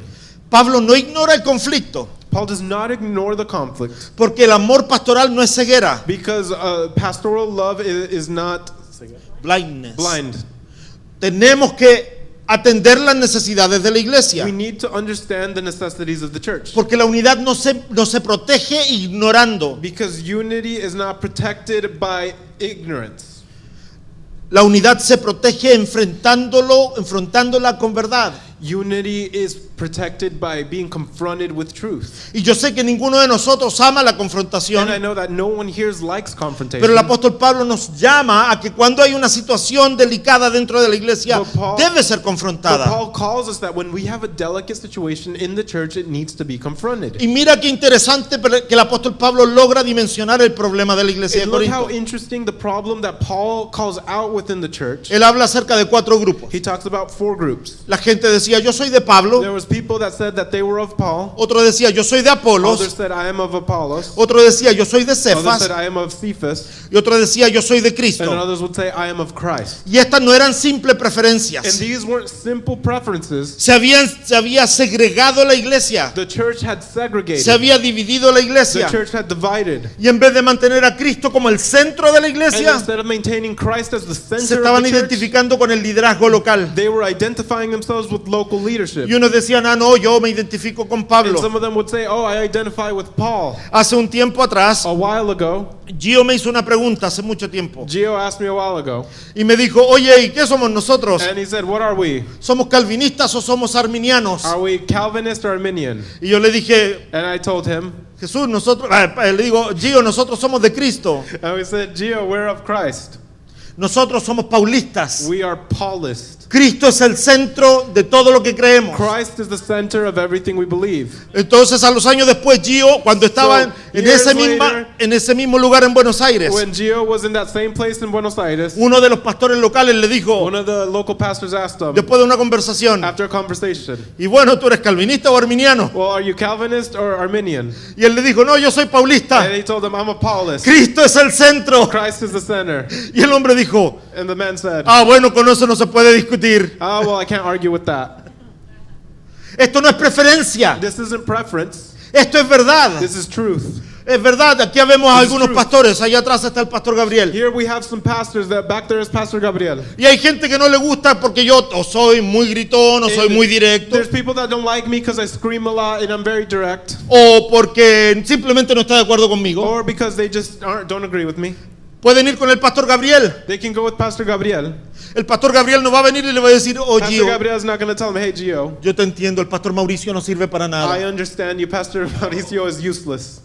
Pablo no ignora el conflicto, Paul does not ignore the conflict porque el amor pastoral no es ceguera, because pastoral love is not blindness. blind. Tenemos que atender las necesidades de la iglesia. We need to understand the necessities of the church. Porque la unidad no se protege ignorando. Because unity is not protected by ignorance. La unidad se protege enfrentándola con verdad. Unity is protected by being confronted with truth. Y yo sé que ninguno de nosotros ama la confrontación, And I know that no one here likes confrontation. pero el apóstol Pablo nos llama a que cuando hay una situación delicada dentro de la iglesia, But Paul- debe ser But confrontada. Paul calls us that when we have a delicate situation in the church, it needs to be confronted. Y mira qué interesante que el apóstol Pablo logra dimensionar el problema de la iglesia de And look how Corinto. interesting the problem that Paul calls out within the church. Él habla acerca de 4 grupos. He talks about 4 groups. La gente decía, yo soy de Pablo. There was people that said that they were of Paul. Otro decía, yo soy de Others Apolos. said, I am of Apollos. Otro decía, yo soy de Others Cefas. said, I am of Cephas. Y otro decía, yo soy de And Cristo. others would say, I am of Christ. Y estas no eran simples And preferencias. these weren't simple preferences. Se había segregado la iglesia. The church had segregated. Se había dividido la The iglesia. church had divided. Y en vez de mantener a Cristo como el centro de la And iglesia, instead of maintaining Christ as the se center estaban of the church, identificando con el liderazgo local. they were identifying themselves with local leadership. Y unos decían, ah, no, yo me identifico con And Pablo. some of them would say, oh, I identify with Paul. Hace un tiempo atrás, A while ago, Gio me hizo una pregunta hace mucho tiempo. Gio asked me a while ago, Y me dijo, oye, ¿y qué somos nosotros? and he said, what are we? ¿Somos calvinistas o somos arminianos? Are we Calvinist or Arminian? Y yo le dije, And I told him, Jesús, le digo, Gio, nosotros somos de Cristo. and we said, Gio, we're of Christ. Nosotros somos paulistas. We are Paulist. Cristo es el centro de todo lo que creemos. Christ is the center of everything we believe. Entonces, a los años después, Gio, cuando estaba So, years later, en ese mismo lugar en Buenos Aires, When Gio was in that same place in Buenos Aires, uno de los pastores locales le dijo, one of the local pastors asked him, después de una conversación, after a conversation, y bueno, ¿tú eres calvinista o arminiano? well, are you Calvinist or Arminian? Y él le dijo, no, yo soy paulista. And he told him, I'm a Paulist. Cristo es el centro. Christ is the center. Y el hombre dijo, And the man said, ah, bueno, con eso no se puede discutir. oh, well, I can't argue with that. Esto no es preferencia. This isn't preference. Esto es verdad. This is truth. Es verdad. Aquí vemos a This is algunos truth. pastores. Allá atrás está el pastor Gabriel. Here we have some pastors that back there is Pastor Gabriel. Y hay gente que no le gusta porque yo o soy muy gritón o soy muy directo. There's people that don't like me because I scream a lot and I'm very direct, O porque simplemente no está de acuerdo conmigo. or because they just don't agree with me. Pueden ir con el pastor Gabriel. They can go with Pastor Gabriel. El pastor Gabriel no va a venir y le va a decir, oh Pastor Gio, Gabriel is not going to tell him, hey Gio, yo te entiendo, el pastor Mauricio no sirve para I nada. understand you, Pastor Mauricio is useless.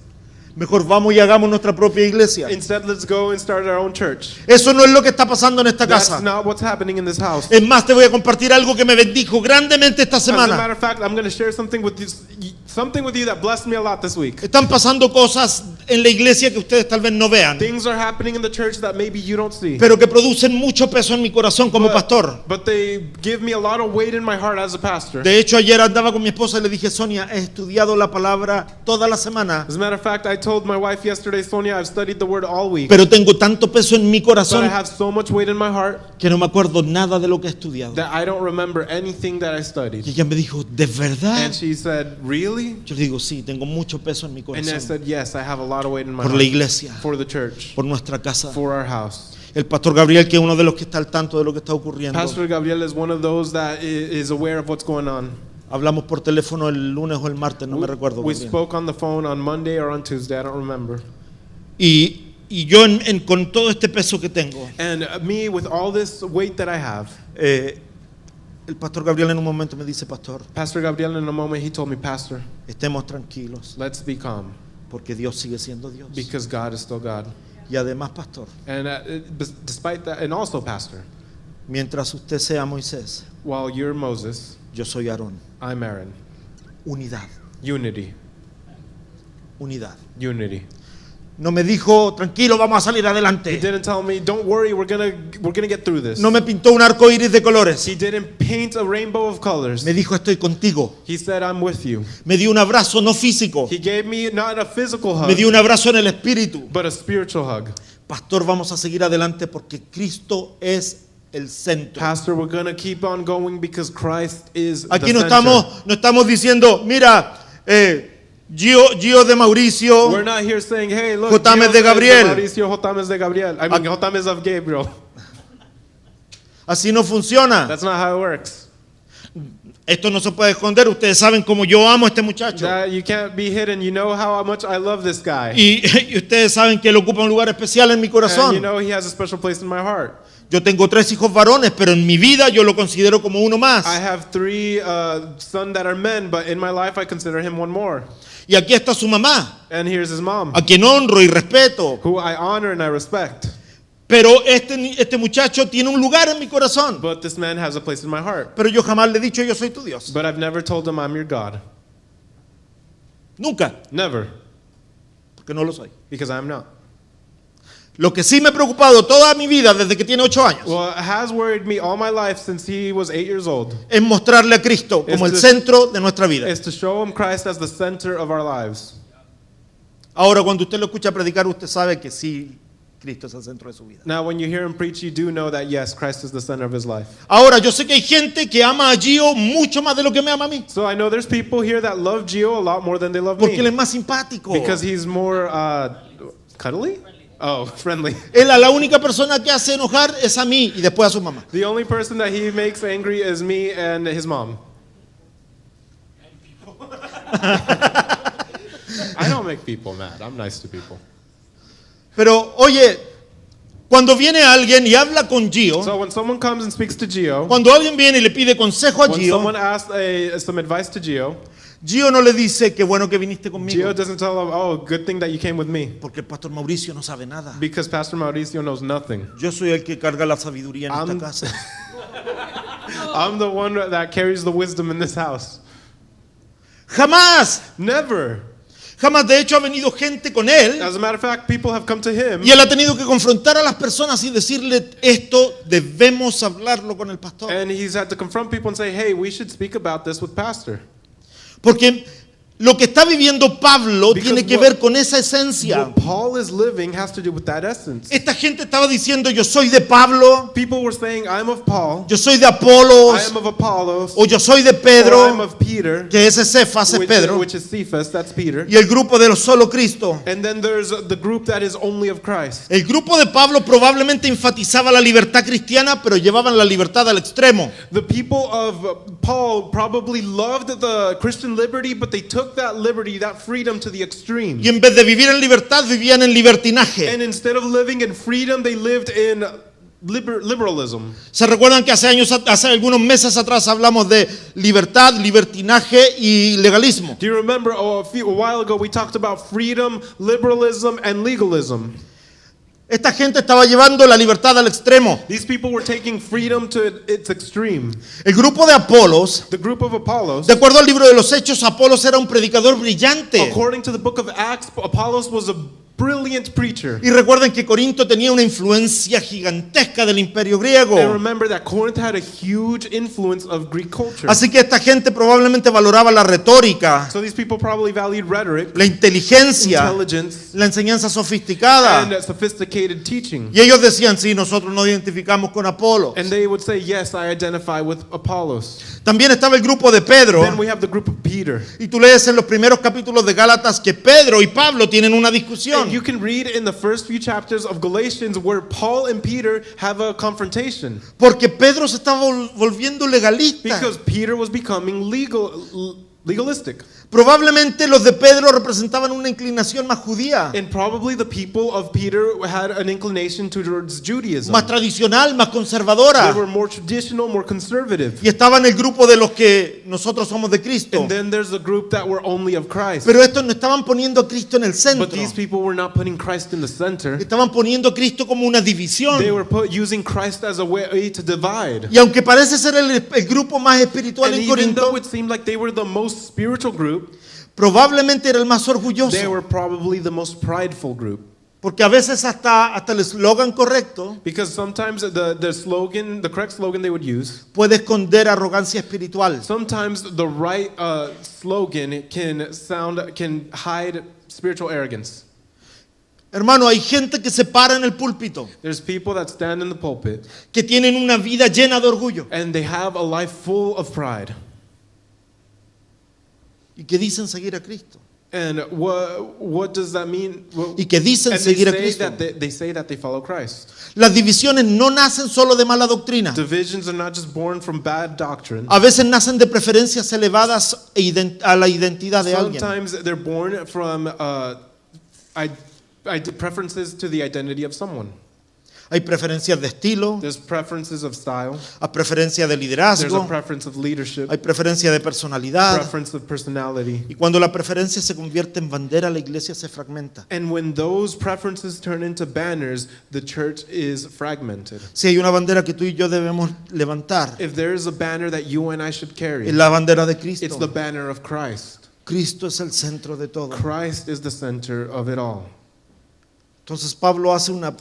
Mejor vamos y hagamos nuestra propia iglesia. Instead, let's go and start our own church. Eso no es lo que está pasando en esta That's casa. not what's happening in this house. Es más, te voy a compartir algo que me bendijo grandemente esta As a semana. matter of fact, I'm going to share something with you that blessed me a lot this week. Están pasando cosas en la iglesia que ustedes tal vez no vean, Things are happening in the church that maybe you don't see. pero que producen mucho peso en mi corazón como pastor. But they give me a lot of weight in my heart as a pastor. De hecho, ayer andaba con mi esposa y le dije, Sonia, he estudiado la palabra toda la semana, As a matter of fact, I told my wife yesterday, Sonia, I've studied the word all week. pero tengo tanto peso en mi But I corazón have so much weight in my heart que no me acuerdo nada de lo que he estudiado. that I don't remember anything that I Y studied. ella me dijo, ¿de verdad? And she said, really? Yo le digo, sí, tengo mucho peso en mi And I corazón said, yes, I have a lot of weight in my por la heart. iglesia, For the church. por nuestra casa. For our house. El pastor Gabriel, que es uno de los que está al tanto de lo que está ocurriendo. Pastor Gabriel is one of those that is aware of what's going on. Hablamos por teléfono el lunes o el martes, no me recuerdo. We Gabriel. spoke on the phone on Monday or on Tuesday, I don't remember. Y yo con todo este peso que tengo, And me, with all this weight that I have, el pastor Gabriel en un momento me dice, pastor, Pastor Gabriel, in a moment, he told me, Pastor, estemos tranquilos, let's be calm, porque Dios sigue siendo Dios. because God is still God. Y además, pastor, And despite that, and also, Pastor, mientras usted sea Moisés, while you're Moses, yo soy Aarón. I'm Aaron. Unidad, Unity. unidad. Unity. No me dijo, tranquilo, vamos a salir He adelante. didn't tell me, don't worry, we're gonna get through this. No me pintó un arco iris de colores. He didn't paint a rainbow of colors. Me dijo, estoy contigo. He said, I'm with you. Me dio un abrazo no físico, He gave me not a physical hug, me dio un abrazo en el espíritu. but a spiritual hug. Pastor, vamos a seguir adelante porque Cristo es el centro. Pastor, we're gonna keep on going because Christ is Aquí the no center. estamos diciendo, mira, Gio de Mauricio, We're not here saying, hey, look, Jotames Gio de is Gabriel. Mauricio, Jotames de Gabriel. Jotames of Gabriel. así no funciona. That's not how it works. Esto no se puede esconder. Ustedes saben cómo yo amo a este muchacho. That you can't be hidden. You know how much I love this guy. Y ustedes saben que él ocupa un lugar especial en mi And corazón. you know he has a special place in my heart. Yo tengo 3 hijos varones, pero en mi vida yo lo considero como uno más. I have 3 sons that are men, but in my life I consider him one more. Y aquí está su mamá, And here's his mom, a quien honro y respeto. who I honor and I respect. Pero este muchacho tiene un lugar en mi corazón. But this man has a place in my heart. Pero yo jamás le he dicho yo soy tu Dios. But I've never told him I'm your God. Nunca, Never. porque no lo soy. Because I'm not. Lo que sí me ha preocupado toda mi vida desde que tiene 8 años Well, it has worried me all my life since he was 8 years old. es mostrarle a Cristo como el Es centro de nuestra vida. Is to show him Christ as the center of our lives. Ahora, cuando usted lo escucha predicar, usted sabe que sí, Cristo es el centro de su vida. Now, when you hear him preach, you do know that, yes, Christ is the center of his life. Ahora, yo sé que hay gente que ama a Gio mucho más de lo que me ama a mí, So I know there's people here that love Gio a lot more than they love porque él me. es más simpático. Because he's more cuddly? Oh, friendly. Él a la única persona que hace enojar es a mí y después a su mamá. The only person that he makes angry is me and his mom. I don't make people mad. I'm nice to people. Pero oye, cuando viene alguien y habla con Gio, So when someone comes and speaks to Gio, cuando alguien viene y le pide consejo a when Gio, someone asks some advice to Gio, Gio no le dice qué bueno que viniste conmigo, Gio doesn't tell him, oh, good thing that you came with me. porque el pastor Mauricio no sabe nada. Because Pastor Mauricio knows nothing. Yo soy el que carga la sabiduría en esta I'm- casa. I'm the one that carries the wisdom in this house. Jamás, Never. jamás. De hecho, ha venido gente con él As a matter of fact, people have come to him, y él ha tenido que confrontar a las personas y decirle esto debemos hablarlo con el pastor. and he's had to confront people and say, hey, we should speak about this with Pastor. Porque lo que está viviendo Pablo Because tiene que ver con esa esencia. What Paul is living has to do with that essence. Esta gente estaba diciendo yo soy de Pablo, People were saying, I'm of Paul, yo soy de I Apolos, am of Apollos, o yo soy de or I'm Pedro, of Peter, que ese es Cefas, es Pedro, which is Cephas, that's Peter. y el grupo de los solo Cristo. And then there's the group that is only of Christ. El grupo de Pablo probablemente enfatizaba la libertad cristiana, pero llevaban la libertad al extremo. The people of Paul probably loved the Christian liberty, but they took that liberty, that freedom to the extreme. Y en vez de vivir en libertad, vivían en libertinaje. And instead of living in freedom, they lived in liberalism. ¿Se recuerdan que hace algunos meses atrás hablamos de libertad, libertinaje y legalismo? Do you remember a while ago we talked about freedom, liberalism, and legalism? Esta gente estaba llevando la libertad al extremo. These people were taking freedom to its extreme. El grupo de Apolos, The group of Apollos, de acuerdo al libro de los Hechos, Apolos era un predicador brillante. according to the book of Acts, Apollos was a brilliant preacher. Y recuerden que Corinto tenía una influencia gigantesca del imperio And griego. remember that Corinth had a huge influence of Greek culture. Así que esta gente probablemente valoraba la retórica, So these people probably valued rhetoric, la inteligencia, intelligence, la enseñanza sofisticada. and sophisticated teaching. Y ellos decían, sí, nosotros nos identificamos con Apolo. And they would say, yes, I identify with Apollos. También estaba el grupo de Pedro. Then we have the group of Peter. Y tú lees en los primeros capítulos de Gálatas que Pedro y Pablo tienen una discusión. And you can read in the first few chapters of Galatians where Paul and Peter have a confrontation. Porque Pedro se estaba volviendo legalista. Because Peter was becoming legalistic. Probablemente los de Pedro representaban una inclinación más judía, And probably the people of Peter had an inclination towards Judaism. más tradicional, más They conservadora. were more traditional, more conservative. Y estaba en el grupo de los que nosotros somos de Cristo. And then there's the group that were only of Christ. Pero estos no estaban poniendo a Cristo en el But centro. these people were not putting Christ in the center. Estaban poniendo a Cristo como una división. They were using Christ as a way to divide. Y aunque parece ser el grupo más espiritual And en even though Corinto, it seemed like they were the most spiritual group, probablemente era el más they orgulloso. were probably the most prideful group. Porque a veces hasta el eslogan correcto Because sometimes the slogan, the correct slogan they would use, puede esconder arrogancia espiritual. sometimes the right slogan can hide spiritual arrogance. Hermano, hay gente que se para en el púlpito, There's people that stand in the pulpit que tienen una vida llena de orgullo and they have a life full of pride. y que dicen seguir a Cristo. And what does that mean? y que dicen And they seguir a say Cristo. that they say that they follow Christ. Las divisiones no nacen solo de mala doctrina. Divisions are not just born from bad doctrine. A veces nacen de preferencias elevadas a la identidad de alguien. Sometimes they're born from preferences to the identity of someone. Hay preferencias de estilo, There's preferences of style. hay preferencia de There's a liderazgo, preference of leadership. hay preferencia de personalidad. Preference of personality. Y cuando la preferencia se convierte en bandera, la iglesia se fragmenta. And when those preferences turn into banners, the church is fragmented. Si hay una bandera que tú y yo debemos levantar, If there is a banner that you and I should carry, es la bandera de it's Cristo. the banner of Christ. Cristo es el centro de todo. Christ is the center of it all. Entonces Pablo hace una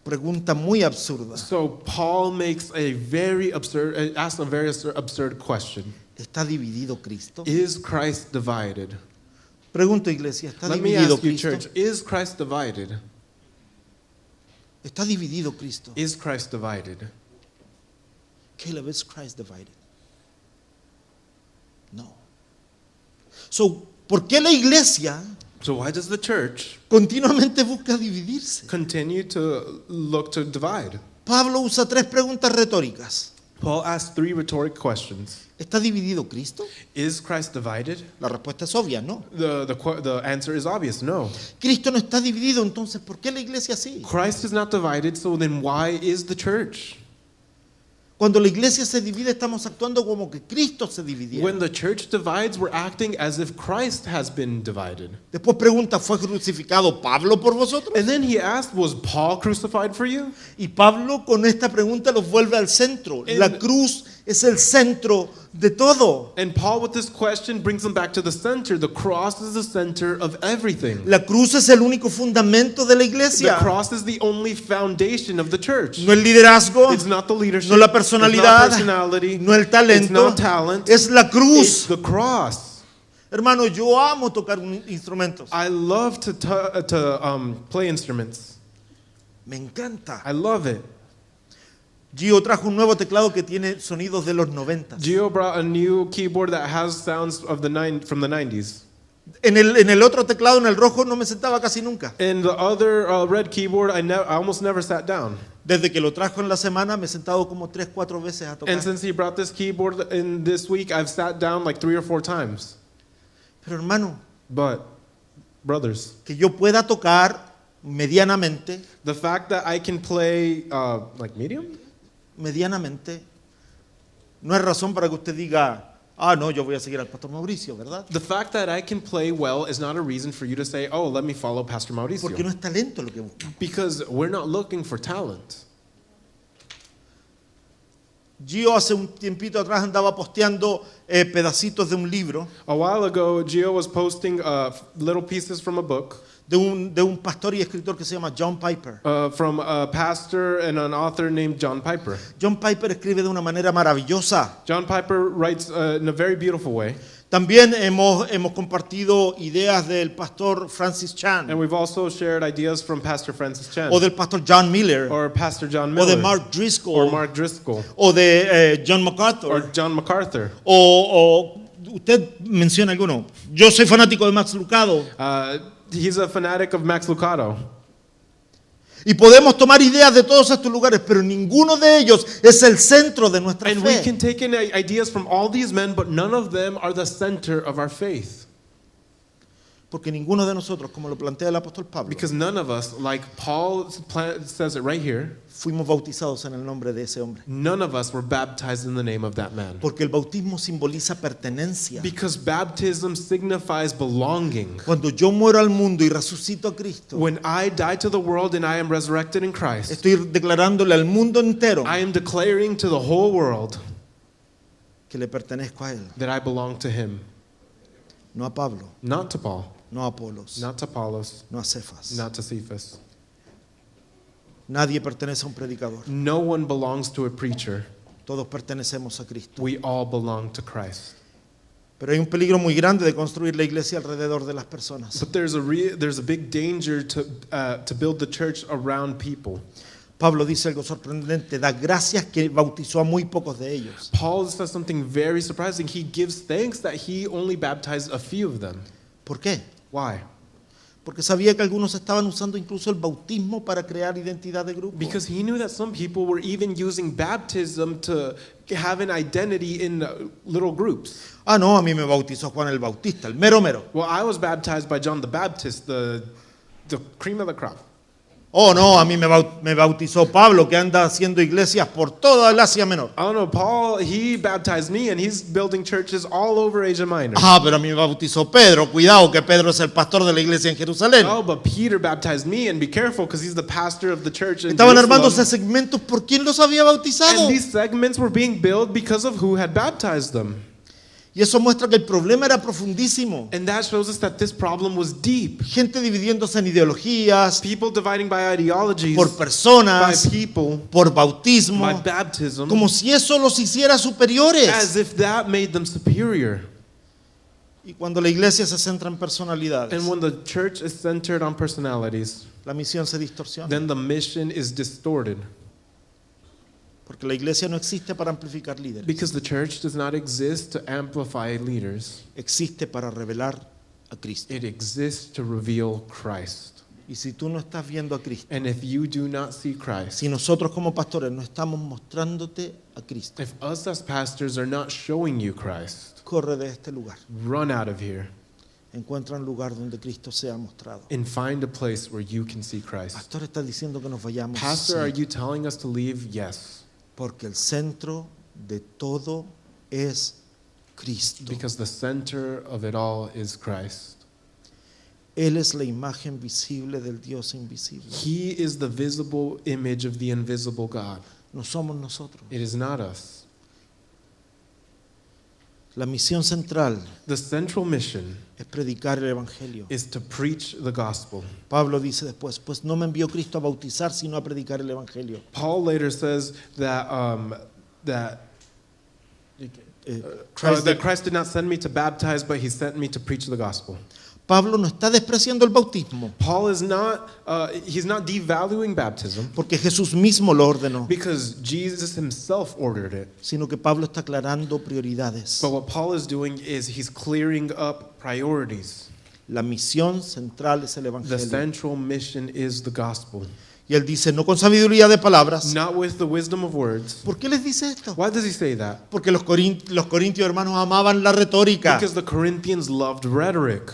pregunta muy absurda. So Paul makes asks a very absurd question. ¿Está dividido Cristo? Is Christ divided? Pregunto, iglesia, ¿está Let me dividido ask you, Cristo? church, is Christ divided? ¿Está dividido Cristo? Is Christ divided? Caleb, is Christ divided? No. So, ¿por qué la iglesia So why does the church continuamente busca dividirse? continue to look to divide? Pablo usa tres preguntas retóricas. Paul asks three rhetoric questions. ¿Está dividido Cristo? Is Christ divided? La respuesta es obvia, no. The answer is obvious, no. Cristo no está dividido, entonces ¿por qué la iglesia sí? Christ is not divided, so then why is the church? Cuando la iglesia se divide, estamos actuando como que Cristo se dividiera. When the church divides, we're acting as if Christ has been divided. Después pregunta, ¿fue crucificado Pablo por vosotros? And then he asked, was Paul crucified for you? Y Pablo con esta pregunta los vuelve al centro. La cruz es el centro de todo. And Paul with this question brings them back to the center. The cross is the center of everything. La cruz es el único fundamento de la The iglesia. cross is the only foundation of the church. No el liderazgo, It's not the leadership. no la It's not personalidad, personality. no el It's talento, not talent. es la It's cruz. the cross. Hermano, yo amo tocar instrumentos. I love to play instruments. Me encanta. I love it. Gio trajo un nuevo teclado que tiene sonidos de los 90. Gio brought a new keyboard that has sounds of from the 90s. En el otro teclado, en el rojo, no me sentaba casi nunca. In the other red keyboard, I almost never sat down. Desde que lo trajo en la semana, me he sentado como 3-4 veces a tocar. And since he brought this keyboard in this week, I've sat down like 3 or 4 times. Pero hermano, But, brothers, que yo pueda tocar medianamente, the fact that I can play like medium, no es razón para que usted diga, ah, no, yo voy a seguir al pastor Mauricio, ¿verdad? the fact that I can play well is not a reason for you to say, oh, let me follow Pastor Porque no Mauricio. es talento lo que busca. Because we're not looking for talent. Gio hace un tiempito atrás andaba posteando pedacitos de un libro A while ago, Gio was posting little pieces from a book de un pastor y escritor que se llama John Piper. from a pastor and an author named John Piper. John Piper escribe de una manera maravillosa. John Piper writes in a very beautiful way. También hemos compartido ideas del pastor Francis Chan And we've also shared ideas from Pastor Francis Chan o del pastor John Miller or Pastor John o de Miller Mark or Driscoll Mark Driscoll o de John or MacArthur John MacArthur. o usted menciona alguno. Yo soy fanático de Max Lucado He's a fanatic of Max Lucado. y podemos tomar ideas de todos estos lugares, pero ninguno de ellos es el centro de nuestra And we fe. can take in ideas from all these men, but none of them are the center of our faith. Porque ninguno de nosotros, como lo plantea el apóstol Pablo, Because none of us, like Paul says it right here, fuimos bautizados en el nombre de ese hombre. none of us were baptized in the name of that man. Porque el bautismo simboliza pertenencia. Because baptism signifies belonging. Cuando yo muero al mundo y resucito a Cristo, When I die to the world and I am resurrected in Christ, estoy declarándole al mundo entero I am declaring to the whole world que le pertenezco a Él, that I belong to him, no a Pablo, not to Paul, no a Apolos, not to Apollos, no a Cefas. not to Cephas. Nadie pertenece a un predicador. No one belongs to a preacher. Todos pertenecemos a Cristo. We all belong to Christ. Pero hay un peligro muy grande de construir la iglesia alrededor de las personas. But there's a big danger to build the church around people. Pablo dice algo sorprendente, da gracias que bautizó a muy pocos de ellos. Paul says something very surprising. He gives thanks that he only baptized a few of them. ¿Por qué? Why? Porque sabía que algunos estaban usando incluso el bautismo para crear identidad de grupo. Because he knew that some people were even using baptism to have an identity in little groups. Ah, no, a mí me bautizó Juan el Bautista, el mero mero. Well, I was baptized by John the Baptist, the cream of the crop. Oh, no, a mí me bautizó Pablo, que anda haciendo iglesias por toda el Asia Menor. I don't know, Paul, he baptized me and he's building churches all over Asia Minor. Ah, pero a mí me bautizó Pedro. Cuidado, que Pedro es el pastor de la iglesia en Jerusalén. Oh, but Peter baptized me, and be careful because he's the pastor of the church in Estaban armándose Jerusalem. segmentos por quién los había bautizado. And these segments were being built because of who had baptized them. Y eso muestra que el problema era profundísimo. And that shows us that this problem was deep. Gente dividiéndose en ideologías, People dividing by ideologies, por by personas, people, por bautismo, by baptism, como si eso los hiciera superiores. as if that made them superior. Y cuando la iglesia se centra en personalidades, And when the church is centered on personalities, la misión se distorsiona. then the mission is distorted. Porque la iglesia no existe para amplificar líderes, Because the church does not exist to amplify leaders. existe para revelar a Cristo. It exists to reveal Christ. Y si tú no estás viendo a Cristo, And if you do not see Christ, si nosotros como pastores no estamos mostrándote a Cristo, if us as pastors are not showing you Christ, corre de este lugar. run out of here Encuentra un lugar donde Cristo sea mostrado. and find a place where you can see Christ. Pastor, está diciendo que nos vayamos. Pastor, are Sí, you telling us to leave? Yes. porque el centro de todo es Cristo. Because the center of it all is Christ. Él es la imagen visible del Dios invisible. He is the visible image of the invisible God. No somos nosotros. It is not us. La misión central The central mission es predicar el evangelio. is to preach the gospel. Pablo dice después, pues no me envió Cristo a bautizar, sino a predicar el evangelio. Paul later says that Christ- that Christ did not send me to baptize, but he sent me to preach the gospel. Pablo no está despreciando el bautismo, Paul is not he's not devaluing baptism porque Jesús mismo lo ordenó, because Jesus himself ordered it. sino que Pablo está aclarando prioridades. But what Paul is doing is he's clearing up priorities. La misión central es el The evangelio. central mission is the gospel, Y él dice, no con sabiduría de palabras. not with the wisdom of words. ¿Por qué les dice esto? Why does he say that? Porque los corintios hermanos amaban la retórica, Because the Corinthians loved rhetoric.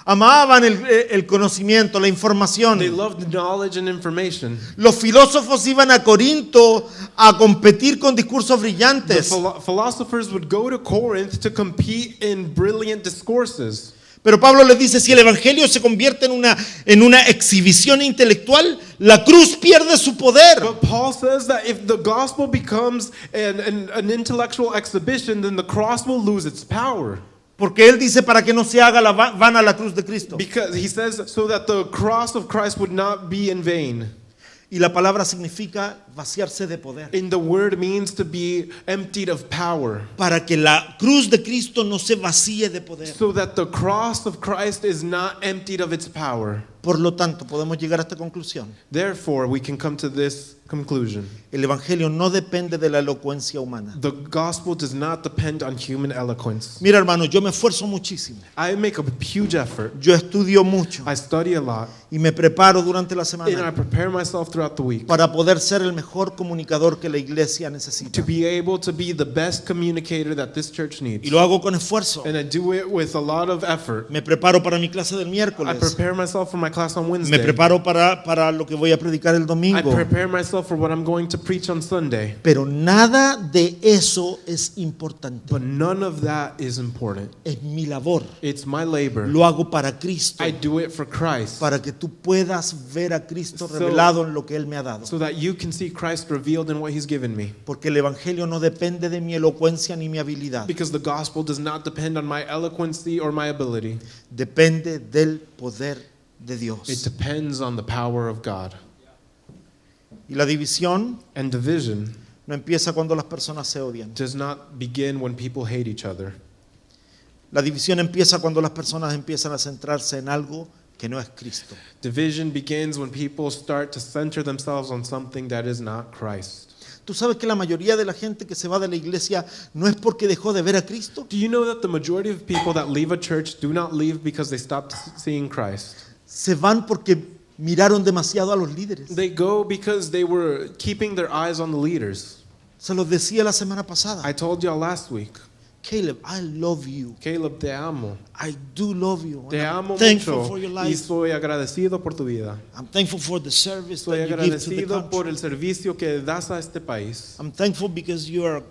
amaban el conocimiento, la información. They loved knowledge and information. Los filósofos iban a Corinto a competir con discursos The brillantes. philosophers would go to Corinth to compete in brilliant discourses. Pero Pablo les dice, si el evangelio se convierte en una exhibición intelectual, la cruz pierde su poder. But Paul says that if the gospel becomes an intellectual exhibition, then the cross will lose its power. Porque él dice, para que no se haga vana la cruz de Cristo. Because he says so that the cross of Christ would not be in vain. Y la palabra significa vaciarse de poder. In the word means to be emptied of power. Para que la cruz de Cristo no se vacíe de poder. So that the cross of Christ is not emptied of its power. Por lo tanto, podemos llegar a esta conclusión. Therefore, we can come to this conclusion. El evangelio no depende de la elocuencia humana. The gospel does not depend on human eloquence. Mira, hermano, yo me esfuerzo muchísimo. I make a huge effort. Yo estudio mucho I study a lot. y me preparo durante la And I semana prepare myself throughout the week para poder ser el mejor comunicador que la iglesia necesita. to be able to be the best communicator that this church needs. Y lo hago con esfuerzo. And I do it with a lot of effort. Me preparo para mi clase del I miércoles. prepare myself for my class on Me Wednesday. preparo para lo que voy a predicar el I domingo. prepare myself for what I'm going to preach on Sunday. Pero nada de eso es importante. But none of that is important. Es mi labor. It's my labor. Lo hago para Cristo. I do it for Christ. Para que tú puedas ver a Cristo So- revelado en lo que Él me ha dado. So that you can see Christ revealed in what he's given me. Porque el evangelio no depende de mi elocuencia ni mi habilidad. Because the gospel does not depend on my eloquency or my ability. Depende del poder de It Dios. depends on the power of God. Y la división And division no empieza cuando las personas se odian. does not begin when people hate each other. La división empieza cuando las personas empiezan a centrarse en algo que no es Cristo. Division begins when people start to center themselves on something that is not Christ. ¿Tú sabes que la mayoría de la gente que se va de la iglesia no es porque dejó de ver a Cristo? Do you know that the majority of people that leave a church do not leave because they stopped seeing Christ? Se van porque miraron demasiado a los líderes. They go because they were keeping their eyes on the leaders. Se los decía la semana pasada. I told y'all last week, Caleb, I love you. Caleb, te amo. I do love you. And Te I'm amo thankful mucho for your y life. soy agradecido por tu vida. I'm thankful for the service Soy that you give to the agradecido por country. el servicio que das a este país. I'm thankful because you are a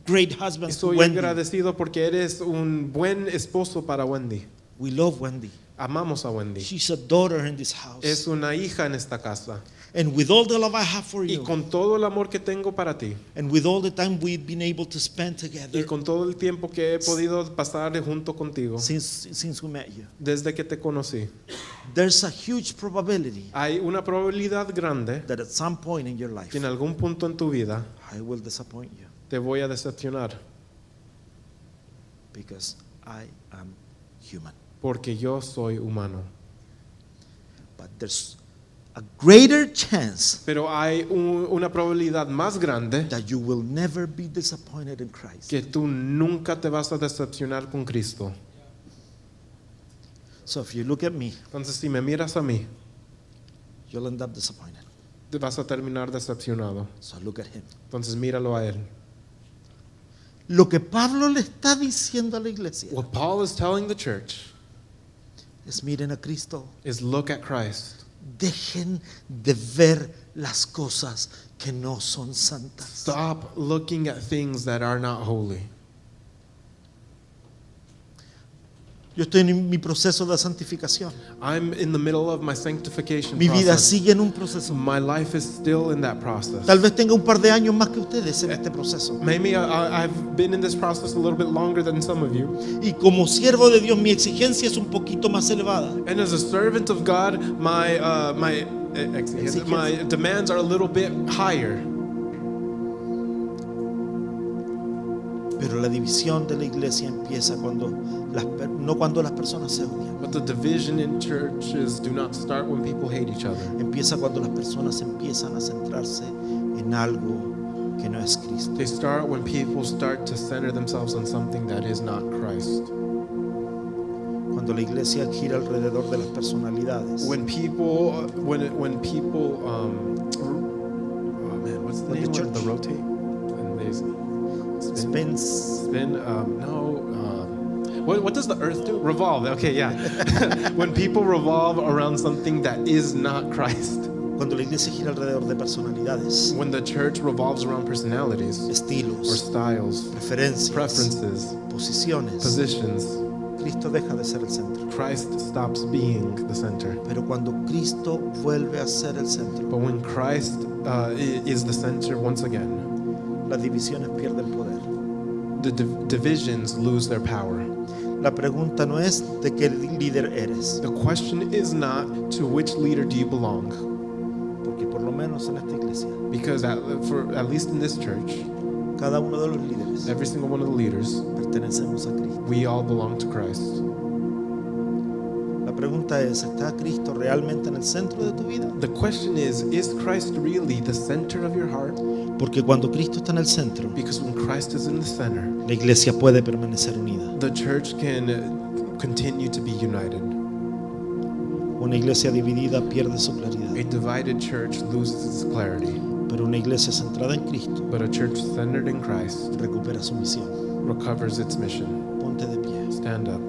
great Y husband to soy Wendy. agradecido porque eres un buen esposo para Wendy. We love Wendy. Amamos a Wendy. She's a daughter in this house. Es una hija en esta casa. And with all the love I have for Y you, con todo el amor que tengo para ti, and with all the time we've been able to spend y together con todo el tiempo que he podido pasar junto contigo, since we met you, desde que te conocí, there's a huge probability hay una probabilidad grande that at some point in your life que en algún punto en tu vida I will disappoint you te voy a decepcionar, because I am human. porque yo soy humano. But there's a greater chance Pero hay una probabilidad más grande that you will never be disappointed in Christ. que tú nunca te vas a decepcionar con Cristo. So if you look at me, Entonces, si me miras a mí, you'll end up disappointed. te vas a terminar decepcionado. So look at him. Entonces, míralo a él. Lo que Pablo le está diciendo a la iglesia What Paul is telling the church es miren a Cristo. is look at Christ. Dejen de ver las cosas que no son santas. Stop looking at things that are not holy. Yo estoy en mi proceso de santificación. I'm in the middle of my sanctification Mi vida process. sigue en un proceso. My life is still in that process. Tal vez tenga un par de años más que ustedes en este proceso. Maybe I've been in this process a little bit longer than some of you. Y como siervo de Dios, mi exigencia es un poquito más elevada. And as a servant of God, my demands are a little bit higher. Pero la división de la iglesia empieza no cuando las personas se odian. But the division in churches do not start when people hate each other. Empieza cuando las personas empiezan a centrarse en algo que no es Cristo. They start when people start to center themselves on something that is not Christ. Cuando la iglesia gira alrededor de las personalidades. When people, oh man, what's the When the name of church- the rotate? And they Spins. what does the earth do? Revolve. Okay, yeah. When people revolve around something that is not Christ. Cuando la iglesia gira alrededor de personalidades, When the church revolves around personalities or estilos, styles, preferencias, preferences, posiciones, positions, Cristo deja de ser el centro. Christ stops being the center. Pero cuando Cristo vuelve a ser el centro, But when Christ is the center once again, las divisiones pierden poder. the divisions lose their power. La pregunta no es de qué líder eres, The question is not to which leader do you belong, porque por lo menos en esta iglesia, because at least in this church, cada uno de los líderes every single one of the leaders, pertenecemos a Cristo. we all belong to Christ. La pregunta es, ¿está Cristo realmente en el centro de tu vida? The question is Christ really the center of your heart? Porque cuando Cristo está en el centro, Because when Christ is in the center, la iglesia puede permanecer unida. the church can continue to be united. Una iglesia dividida pierde su claridad, A divided church loses its clarity, pero una iglesia centrada en Cristo but a church centered in Christ recupera su misión. recovers its mission. Ponte de pie. Stand up.